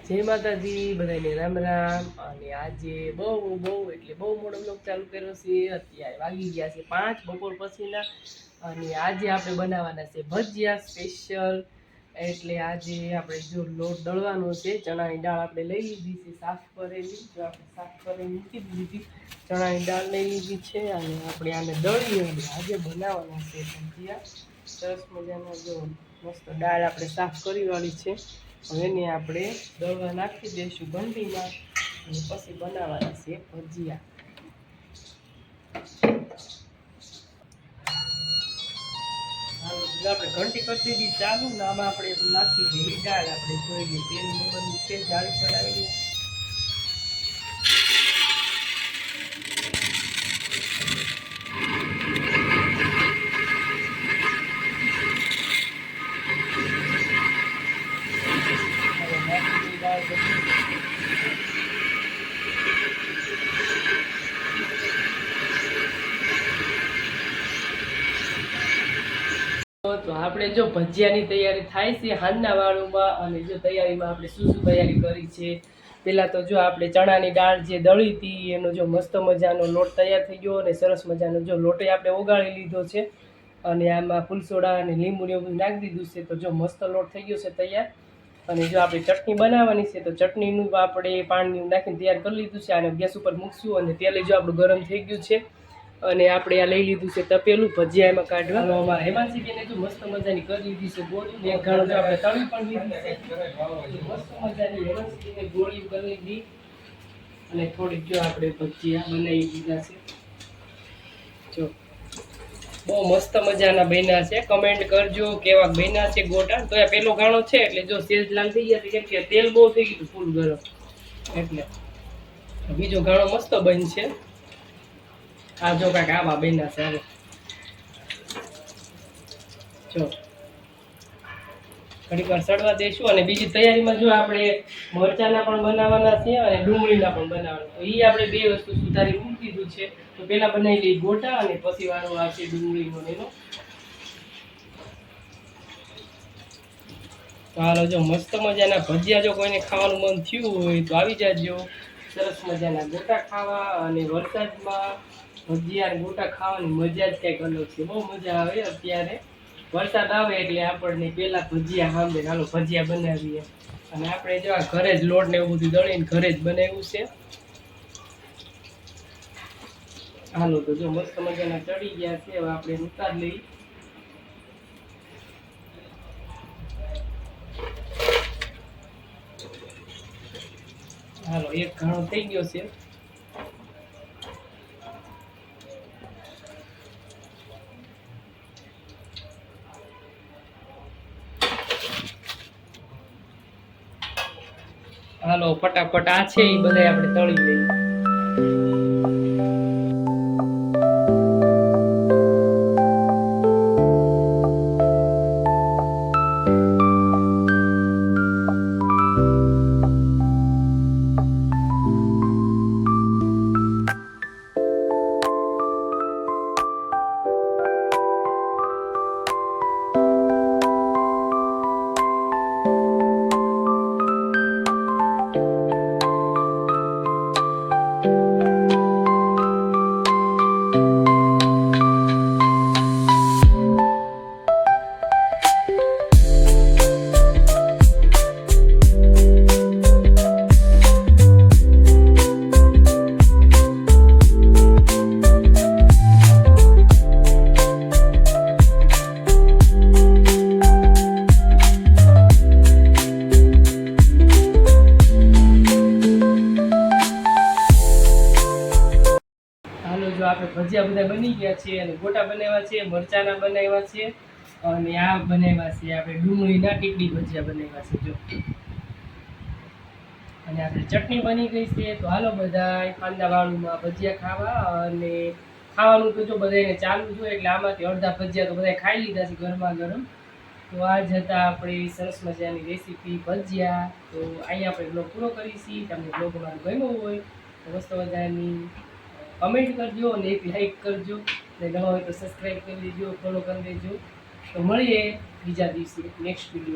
જય માતાજી બધાને રામ રામ। અને આજે બહુ એટલે બહુ મોડો બ્લોગ ચાલુ કર્યો છે। અત્યારે વાગી ગયા છે 5 બપોર પછીના। અને આજે આપણે બનાવવાના છે ભજીયા સ્પેશિયલ। એટલે આજે આપણે જો લોટ દળવાનો છે। ચણાની દાળ આપણે લઈ લીધી છે સાફ કરેલી, જો આપણે સાફ કરીને મૂકી દીધી। ચણાની દાળ લઈ લીધી છે અને આપણે આને દળીએ અને આજે બનાવવાના છે ભજીયા। સરસ મજાના જો મસ્ત દાળ આપણે સાફ કરી વાળી છે। એને આપણે દળવા નાખી દઈશું ઘંટીમાં અને પછી બનાવવાના છે ભજીયા। આપણે ઘંટી કરી દીધી ચાલુ ને આમાં આપણે નાખી દઈએ દાળ। આપણે જોઈ લઈએ તેલ બંધ છે, જાળી ચડાવેલી। તો આપણે જો ભજીયાની તૈયારી થાય છે હાંજના વાળુમાં। અને જો તૈયારીમાં આપણે શું તૈયારી કરી છે, પહેલાં તો જો આપણે ચણાની દાળ જે દળી હતી એનો જો મસ્ત મજાનો લોટ તૈયાર થઈ ગયો અને સરસ મજાનો જો લોટે આપણે ઓગાળી લીધો છે। અને આમાં ફૂલસોડા અને લીંબુ ને એવું નાખી દીધું છે, તો જો મસ્ત લોટ થઈ ગયો છે તૈયાર। અને જો આપણે ચટણી બનાવવાની છે તો ચટણીનું આપણે પાણી નાખીને તૈયાર કરી લીધું છે। આને ગેસ ઉપર મૂકશું અને તેલ જો આપણું ગરમ થઈ ગયું છે અને આપણે આ લઈ લીધું છે તપેલું ભજીયા એમાં કાઢવા। એમાં છે કે જો મસ્ત મજાની કરી લીધી છે ગોળી, એક ઘણો આપણે તળી પણ લીધી છે મસ્ત મજાની વ્યવસ્થિત ગોળી કરી લીધી। અને થોડીક જો આપણે ભજીયા બનાવી દીધા છે, જો બહુ મસ્ત મજાના બન્યા છે। કમેન્ટ કરજો કેવા બન્યા છે ગોટા। તો આ પેલો ગાણો છે એટલે જો સેજ લાલ થઈ ગયા કેમ કે તેલ બહુ થઈ ગયું ફૂલ ગરમ, એટલે બીજો ગાણો મસ્ત બનશે। આ જો કાંઈક આવા બન્યા છે। હવે જો ઘડીક વાર સડવા દઈશું। અને બીજી તૈયારીમાં જો આપણે મરચાના પણ બનાવવાના છે અને ડુંગળીના પણ બનાવવાના, તો એ આપણે બે વસ્તુ સુધારી મૂકી દીધું છે। તો પહેલાં બનાવી લઈએ ગોટા અને પછી વાળો આવશે ડુંગળીનો એનો। તો હાલો જો મસ્ત મજાના ભજીયા જો કોઈને ખાવાનું મન થયું હોય તો આવી જાજો સરસ મજાના ગોટા ખાવા। અને વરસાદમાં ભજીયા ગોટા ખાવાની મજા જ કંઈક અલગ છે, બહુ મજા આવે। અત્યારે વરસાદ આવે એટલે આપણને પહેલા ભજીયા સાંભળે હાલો ભજીયા બનાવીએ। અને આપણે જો આ ઘરે જ લોટ ને એવું બધું દળીને ઘરે જ બનાવ્યું છે। હાલો તો જો મસ્ત મજાના ચડી ગયા છે, હવે આપણે ઉતાર લઈ। હાલો એક ઘણો થઈ ગયો છે। હાલો ફટાફટ આ છે એ બધા આપણે તળી લઈએ। જો આપણે ભજીયા બધા બની ગયા છે અને ગોટા બનાવ્યા છે, મરચાના બનાવ્યા છે અને આ બનાવ્યા છે આપણે ડુંગળીના ટીકડી ભજીયા બનાવ્યા છે જો। અને આપણે ચટણી બની ગઈ છે। તો હાલો બધા કાંદા વાળુમાં ભજીયા ખાવા। અને ખાવાનું તો જો બધાને ચાલુ જોઈએ એટલે આમાંથી અડધા ભજીયા તો બધા ખાઈ લીધા છે ગરમા ગરમ। તો આ જ હતા આપણી સરસ મજાની રેસીપી ભજીયા। તો અહીંયા આપણે બ્લોગ પૂરો કરીશી। તમને બ્લોગ અમારો ગમ્યો હોય તો મસ્ત મજાની કમેન્ટ કરજો અને એક લાઈક કરજો, અને નવા હોય તો સબસ્ક્રાઈબ કરી લેજો, ફોલો કરી દેજો। તો મળીએ બીજા દિવસે નેક્સ્ટ વિડીયો।